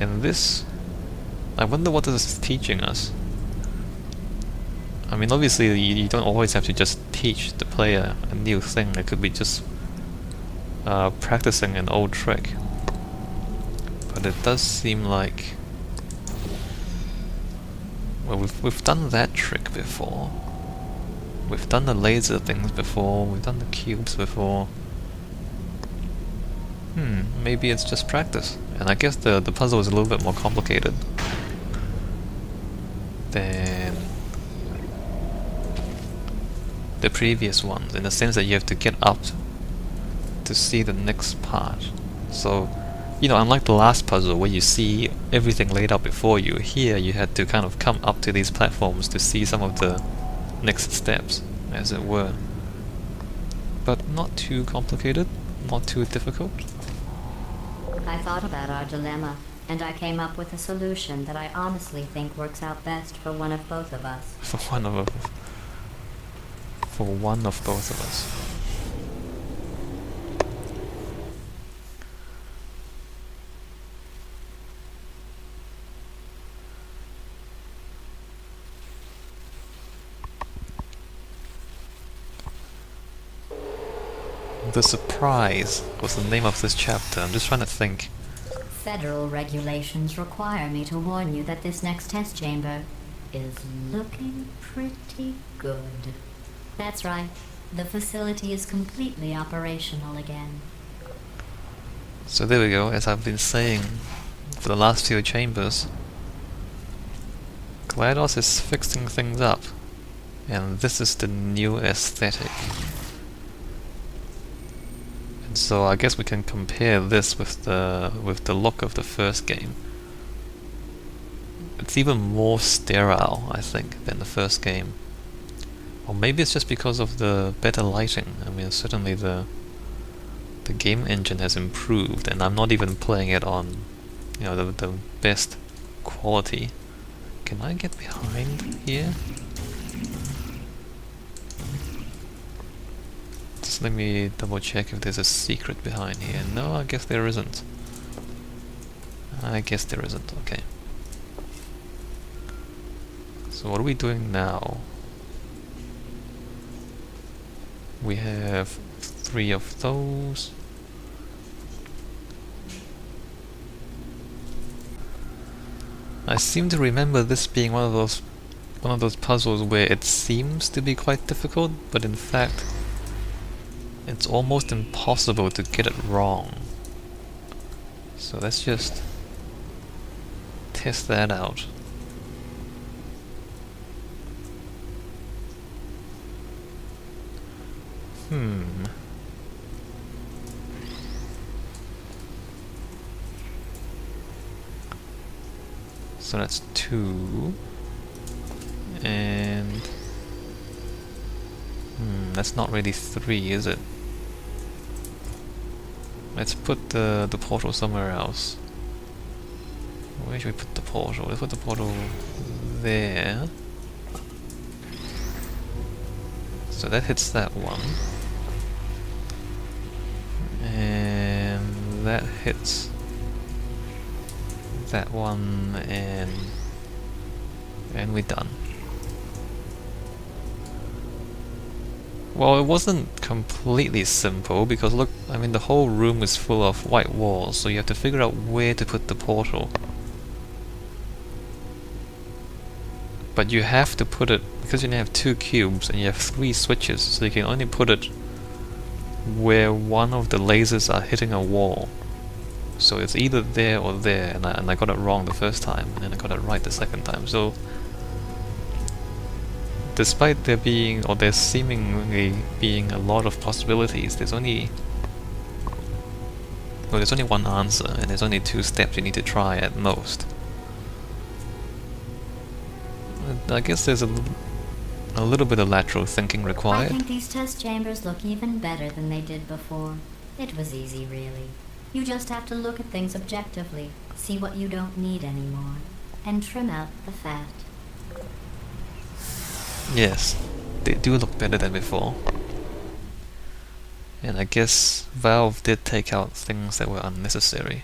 And this, I wonder what this is teaching us. I mean, obviously you don't always have to just teach the player a new thing. It could be just practicing an old trick. But it does seem like, well, we've done that trick before. We've done the laser things before. We've done the cubes before. Maybe it's just practice. And I guess the puzzle is a little bit more complicated than the previous ones, in the sense that you have to get up to see the next part. So, you know, unlike the last puzzle where you see everything laid out before you, here you had to kind of come up to these platforms to see some of the next steps, as it were. But not too complicated, not too difficult. I thought about our dilemma, and I came up with a solution that I honestly think works out best for one of both of us. For one of both of us. The Surprise was the name of this chapter. I'm just trying to think. Federal regulations require me to warn you that this next test chamber is looking pretty good. That's right. The facility is completely operational again. So there we go, as I've been saying for the last few chambers, GLaDOS is fixing things up, and this is the new aesthetic. And so I guess we can compare this with the look of the first game. It's even more sterile, I think, than the first game. Or maybe it's just because of the better lighting. I mean, certainly the game engine has improved, and I'm not even playing it on, you know, the best quality. Can I get behind here? Just let me double check if there's a secret behind here. No, I guess there isn't. Okay. So what are we doing now? We have 3 of those. I seem to remember this being one of those puzzles where it seems to be quite difficult, but in fact it's almost impossible to get it wrong. So let's just test that out. So that's 2, and that's not really 3, is it? Let's put the portal somewhere else. Where should we put the portal? Let's put the portal there. So that hits that one. And that hits that one, and we're done. Well, it wasn't completely simple, because look, I mean, the whole room is full of white walls, so you have to figure out where to put the portal. But you have to put it, because you only have 2 cubes and you have 3 switches, so you can only put it where one of the lasers are hitting a wall. So it's either there or there, and I got it wrong the first time, and then I got it right the second time. So despite there seemingly being a lot of possibilities, there's only one answer, and there's only 2 steps you need to try at most. I guess there's a little bit of lateral thinking required. I think these test chambers look even better than they did before. It was easy, really. You just have to look at things objectively, see what you don't need anymore, and trim out the fat. Yes, they do look better than before. And I guess Valve did take out things that were unnecessary.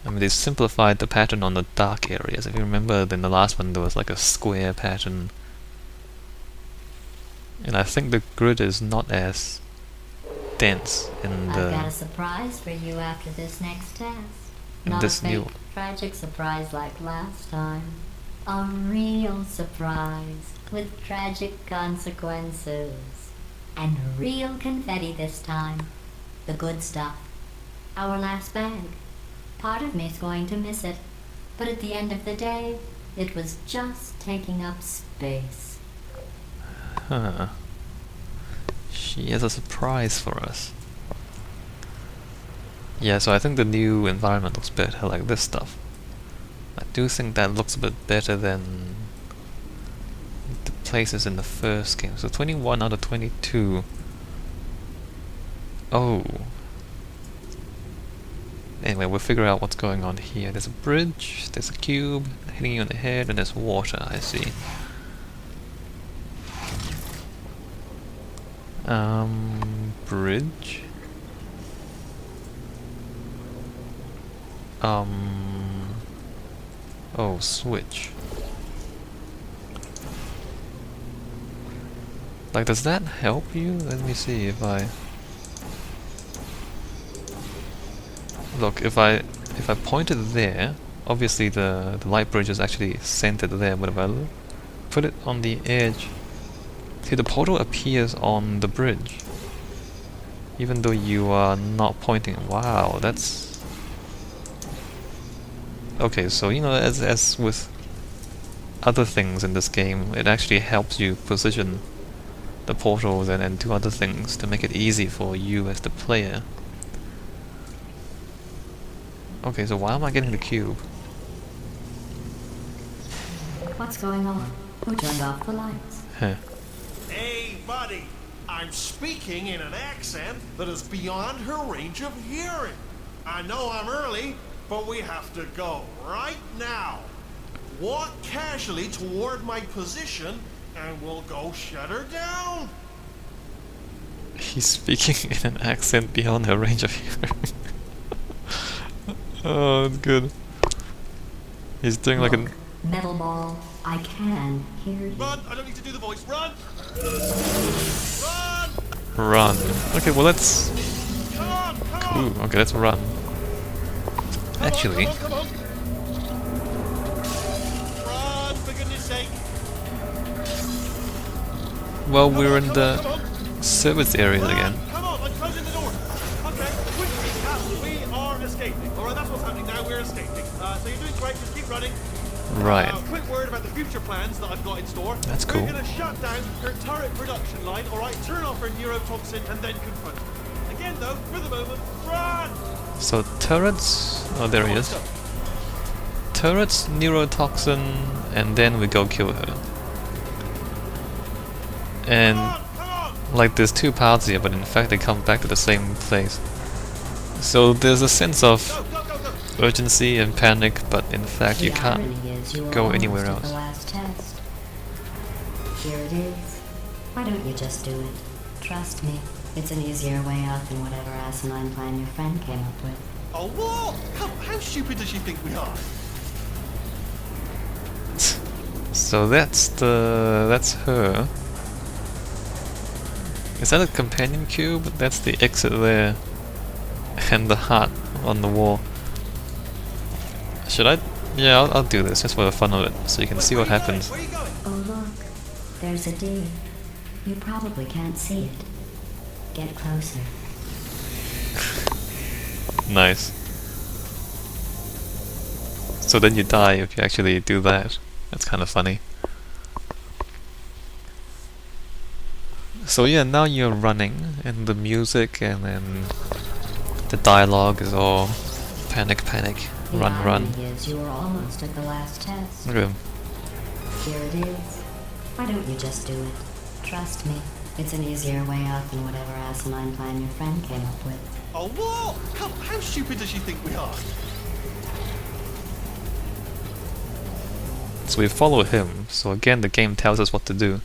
I mean, they simplified the pattern on the dark areas. If you remember, in the last one there was like a square pattern. And I think the grid is not as dense in I've got a the surprise for you after this next test. in Not this a fake, new. tragic surprise like last time. A real surprise with tragic consequences. And real confetti this time. The good stuff. Our last bag. Part of me's going to miss it. But at the end of the day, it was just taking up space. Huh. She has a surprise for us. Yeah, so I think the new environment looks better, like this stuff. I do think that looks a bit better than the places in the first game. So 21 out of 22. Oh. Anyway, we'll figure out what's going on here. There's a bridge, there's a cube hitting you on the head, and there's water, I see. Bridge. Oh, switch. Like, does that help you? Let me see if I... Look, if I point it there, obviously the light bridge is actually centered there, but if I put it on the edge, see, the portal appears on the bridge, even though you are not pointing. Wow, that's... Okay, so you know, as with other things in this game, it actually helps you position the portals and do other things to make it easy for you as the player. Okay, so why am I getting the cube? What's going on? Who turned off the lights? Huh. Hey, buddy. I'm speaking in an accent that is beyond her range of hearing. I know I'm early, but we have to go right now. Walk casually toward my position, and we'll go shut her down. He's speaking in an accent beyond her range of hearing. Oh, it's good. He's doing like Look, metal ball, I can hear you. Run! I don't need to do the voice. Run! Run! run. Okay, well let's... Come on! Come on! Ooh, okay, let's run. Come Actually... on, come on, come on. Run, for goodness sake. Well, Come we're on, in come the on, come on. service areas Run, again. Come on, I'm closing the door. Okay, quick recap. We are escaping. Alright, that's what's happening now. We're escaping. So you're doing great. Just keep running. Right. Quick word about the future plans that I've got in store. That's cool. We're going to shut down her turret production line, alright? Turn off her neurotoxin and then confront her. Again, though, for the moment, run! So turrets... Oh, there he is. Turrets, neurotoxin, and then we go kill her. And... Come on! like there's two paths here, but in fact they come back to the same place. So there's a sense of Go, go, go, go! urgency and panic, but in fact you The can't irony is you were go almost anywhere at else. The last test. Here it is. Why don't you just do it? Trust me, it's an easier way out than whatever asinine plan your friend came up with. Oh, what? How stupid does she think we are? So that's her. Is that a companion cube? That's the exit there. And the heart on the wall. Should I? Yeah, I'll do this just for the fun of it, so you can see what Where are you happens. going? Where are you going? Oh look, there's a D. You probably can't see it. Get closer. Nice. So then you die if you actually do that. That's kind of funny. So yeah, now you're running, and the music and then the dialogue is all panic, panic, The run, run. irony is you were almost at the last test. Look at him. Here it is. Why don't you just do it? Trust me, it's an easier way out than whatever asinine plan your friend came up with. Oh, what? How stupid does she think we are? So we follow him, so again the game tells us what to do.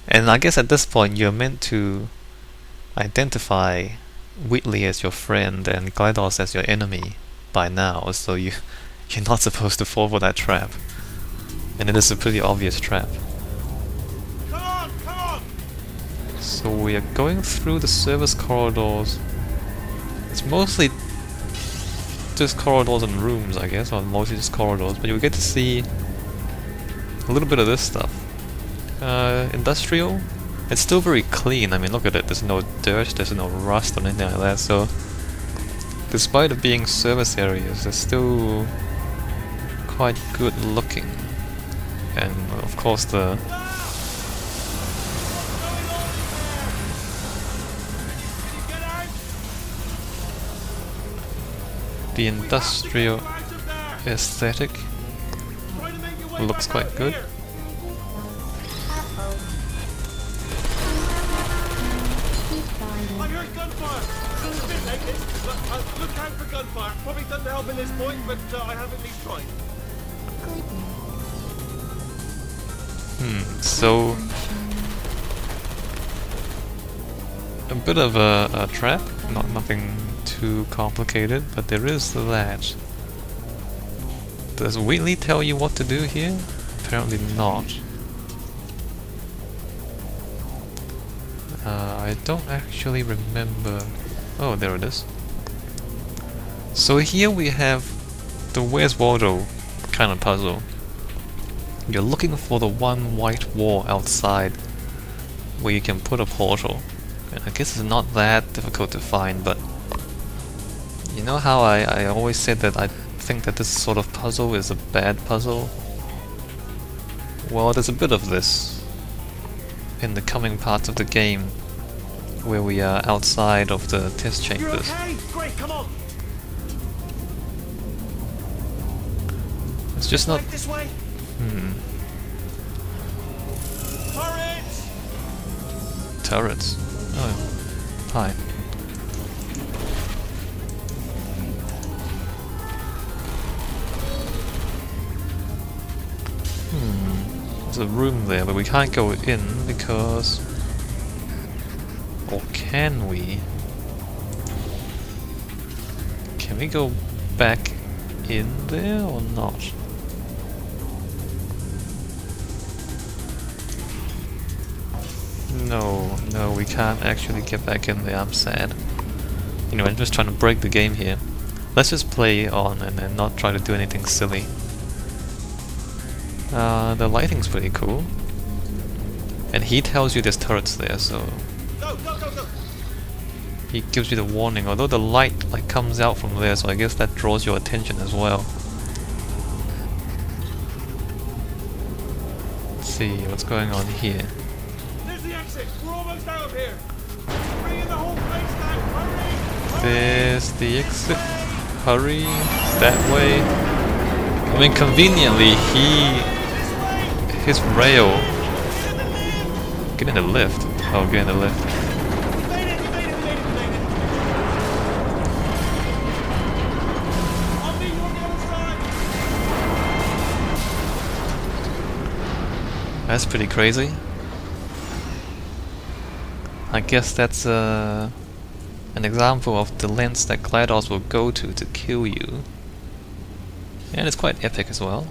And I guess at this point you're meant to identify Wheatley as your friend and GLaDOS as your enemy by now, so you're not supposed to fall for that trap. And it is a pretty obvious trap. Come on, come on! So we are going through the service corridors. It's mostly just corridors and rooms, I guess, or mostly just corridors, but you get to see a little bit of this stuff. Industrial? It's still very clean. I mean, look at it. There's no dirt, there's no rust or anything like that, so despite it being service areas, they're still quite good looking. And of course the industrial aesthetic looks quite good. I heard gunfire! It's a bit late. Look out for gunfire. Probably doesn't help at this point, but I have at least tried. So a bit of a trap, nothing too complicated, but there is that. Does Wheatley tell you what to do here? Apparently not. I don't actually remember. Oh, there it is. So here we have the Where's Waldo kind of puzzle. You're looking for the one white wall outside where you can put a portal. And I guess it's not that difficult to find, but you know how I always said that I think that this sort of puzzle is a bad puzzle? Well, there's a bit of this in the coming parts of the game where we are outside of the test chambers. You're okay? Great, come on! It's just not... Right this way! Turrets! Turrets. Oh. Hi. There's a room there, but we can't go in because... Or can we? Can we go back in there or not? No, we can't actually get back in there, I'm sad. Anyway, I'm just trying to break the game here. Let's just play on and then not try to do anything silly. The lighting's pretty cool. And he tells you there's turrets there, so... Go, go, go, go! He gives you the warning, although the light comes out from there, so I guess that draws your attention as well. Let's see what's going on here. There's the exit! We're almost out of here! Bring in the whole place now! Hurry! There's the exit. Hurry. That way. I mean, conveniently, his rail... Get in the lift. Oh, get in the lift. You made it! I'll meet you on the other side! That's pretty crazy. I guess that's an example of the lengths that GLaDOS will go to kill you. And it's quite epic as well.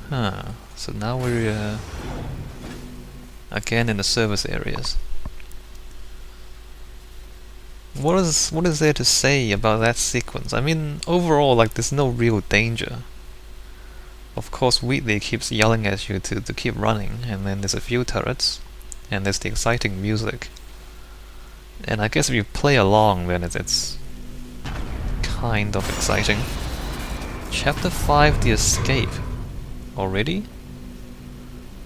Huh. So now we're again in the service areas. What is there to say about that sequence? I mean, overall, there's no real danger. Of course, Wheatley keeps yelling at you to keep running, and then there's a few turrets, and there's the exciting music. And I guess if you play along, then it's kind of exciting. Chapter 5, The Escape. Already?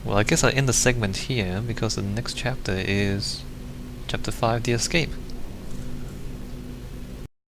Well, I guess I end the segment here, because the next chapter is Chapter 5, The Escape.